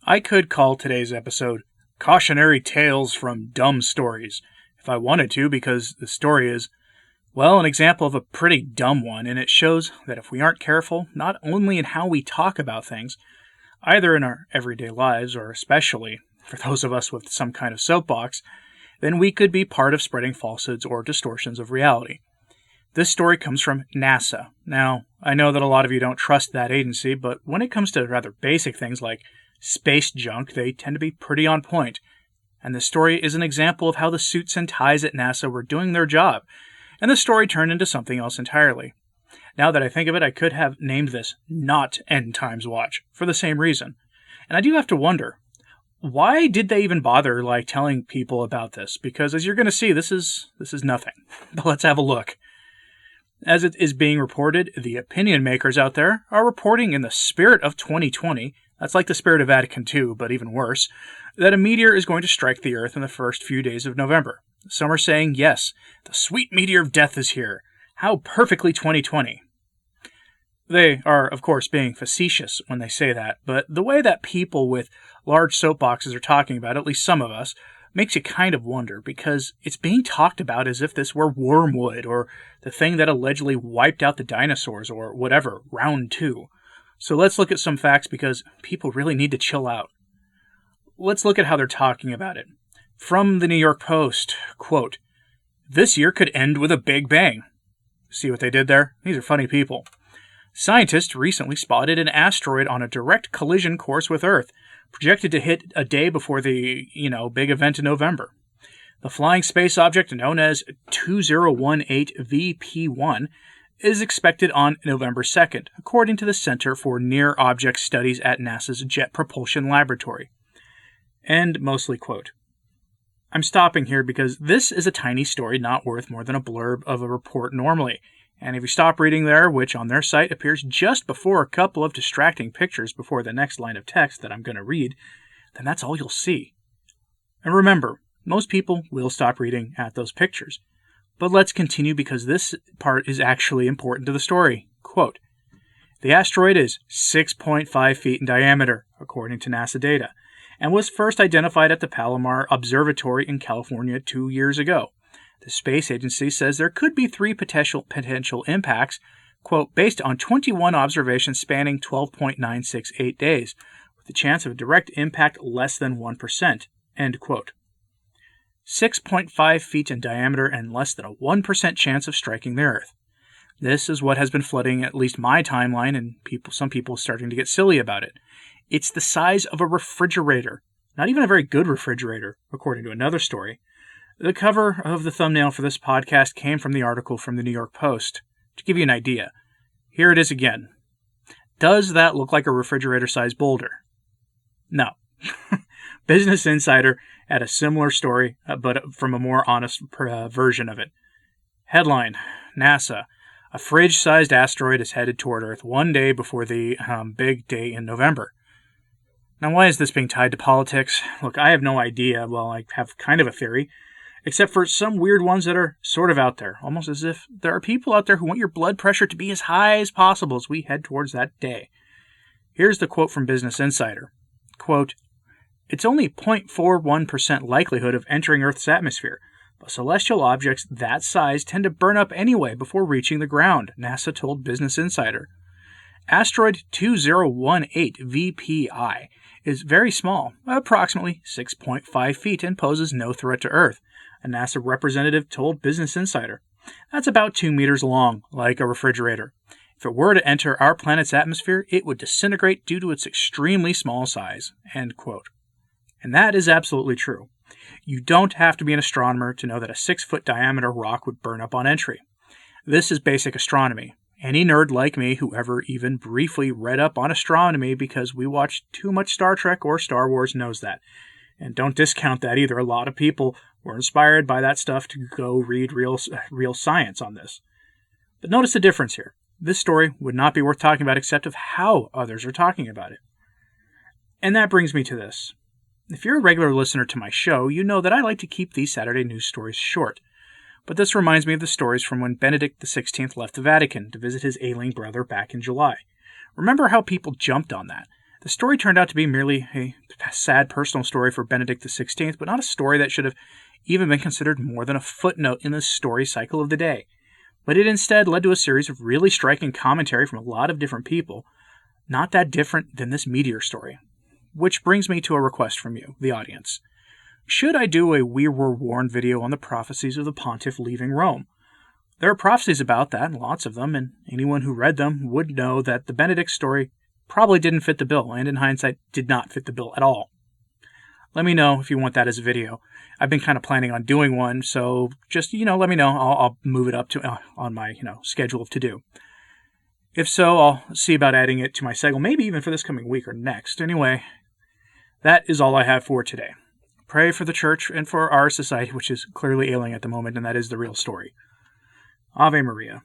I could call today's episode Cautionary Tales from Dumb Stories if I wanted to, because the story is, well, an example of a pretty dumb one, and it shows that if we aren't careful, not only in how we talk about things, either in our everyday lives or especially for those of us with some kind of soapbox, then we could be part of spreading falsehoods or distortions of reality. This story comes from NASA. Now, I know that a lot of you don't trust that agency, but when it comes to rather basic things like space junk, they tend to be pretty on point. And this story is an example of how the suits and ties at NASA were doing their job, and the story turned into something else entirely. Now that I think of it, I could have named this not End Times Watch for the same reason. And I do have to wonder, why did they even bother telling people about this? Because as you're going to see, this is nothing. But let's have a look. As it is being reported, the opinion makers out there are reporting in the spirit of 2020, that's like the spirit of Vatican II, but even worse, that a meteor is going to strike the Earth in the first few days of November. Some are saying, yes, the sweet meteor of death is here. How perfectly 2020. They are, of course, being facetious when they say that, but the way that people with large soapboxes are talking about, at least some of us, makes you kind of wonder, because it's being talked about as if this were wormwood, or the thing that allegedly wiped out the dinosaurs, or whatever, round two. So let's look at some facts, because people really need to chill out. Let's look at how they're talking about it. From the New York Post, quote, "This year could end with a big bang." See what they did there? These are funny people. Scientists recently spotted an asteroid on a direct collision course with Earth, projected to hit a day before the, big event in November. The flying space object known as 2018 VP1 is expected on November 2nd, according to the Center for Near Object Studies at NASA's Jet Propulsion Laboratory. And mostly quote. I'm stopping here because this is a tiny story not worth more than a blurb of a report normally. And if you stop reading there, which on their site appears just before a couple of distracting pictures before the next line of text that I'm going to read, then that's all you'll see. And remember, most people will stop reading at those pictures. But let's continue because this part is actually important to the story. Quote, "The asteroid is 6.5 feet in diameter, according to NASA data, and was first identified at the Palomar Observatory in California 2 years ago. The space agency says there could be 3 potential impacts, quote, based on 21 observations spanning 12.968 days, with a chance of direct impact less than 1%, end quote. 6.5 feet in diameter and less than a 1% chance of striking the Earth. This is what has been flooding at least my timeline, and some people starting to get silly about it. It's the size of a refrigerator. Not even a very good refrigerator, according to another story. The cover of the thumbnail for this podcast came from the article from the New York Post. To give you an idea, here it is again. Does that look like a refrigerator-sized boulder? No. Business Insider had a similar story, but from a more honest version of it. Headline, NASA. A fridge-sized asteroid is headed toward Earth 1 day before the big day in November. Now, why is this being tied to politics? Look, I have no idea. Well, I have kind of a theory, except for some weird ones that are sort of out there, almost as if there are people out there who want your blood pressure to be as high as possible as we head towards that day. Here's the quote from Business Insider. Quote, "It's only 0.41% likelihood of entering Earth's atmosphere, but celestial objects that size tend to burn up anyway before reaching the ground," NASA told Business Insider. Asteroid 2018 VPI is very small, approximately 6.5 feet, and poses no threat to Earth, a NASA representative told Business Insider. That's about 2 meters long, like a refrigerator. If it were to enter our planet's atmosphere, it would disintegrate due to its extremely small size, end quote. And that is absolutely true. You don't have to be an astronomer to know that a 6-foot diameter rock would burn up on entry. This is basic astronomy. Any nerd like me who ever even briefly read up on astronomy because we watched too much Star Trek or Star Wars knows that. And don't discount that either. A lot of people were inspired by that stuff to go read real science on this. But notice the difference here. This story would not be worth talking about except of how others are talking about it. And that brings me to this. If you're a regular listener to my show, you know that I like to keep these Saturday news stories short. But this reminds me of the stories from when Benedict XVI left the Vatican to visit his ailing brother back in July. Remember how people jumped on that? The story turned out to be merely a sad personal story for Benedict XVI, but not a story that should have even been considered more than a footnote in the story cycle of the day. But it instead led to a series of really striking commentary from a lot of different people, not that different than this Meteor story. Which brings me to a request from you, the audience. Should I do a We Were Warned video on the prophecies of the pontiff leaving Rome? There are prophecies about that, and lots of them, and anyone who read them would know that the Benedict story probably didn't fit the bill, and in hindsight, did not fit the bill at all. Let me know if you want that as a video. I've been kind of planning on doing one, so just, let me know. I'll move it up to on my, schedule of to-do. If so, I'll see about adding it to my cycle, maybe even for this coming week or next. Anyway, that is all I have for today. Pray for the church and for our society, which is clearly ailing at the moment, and that is the real story. Ave Maria.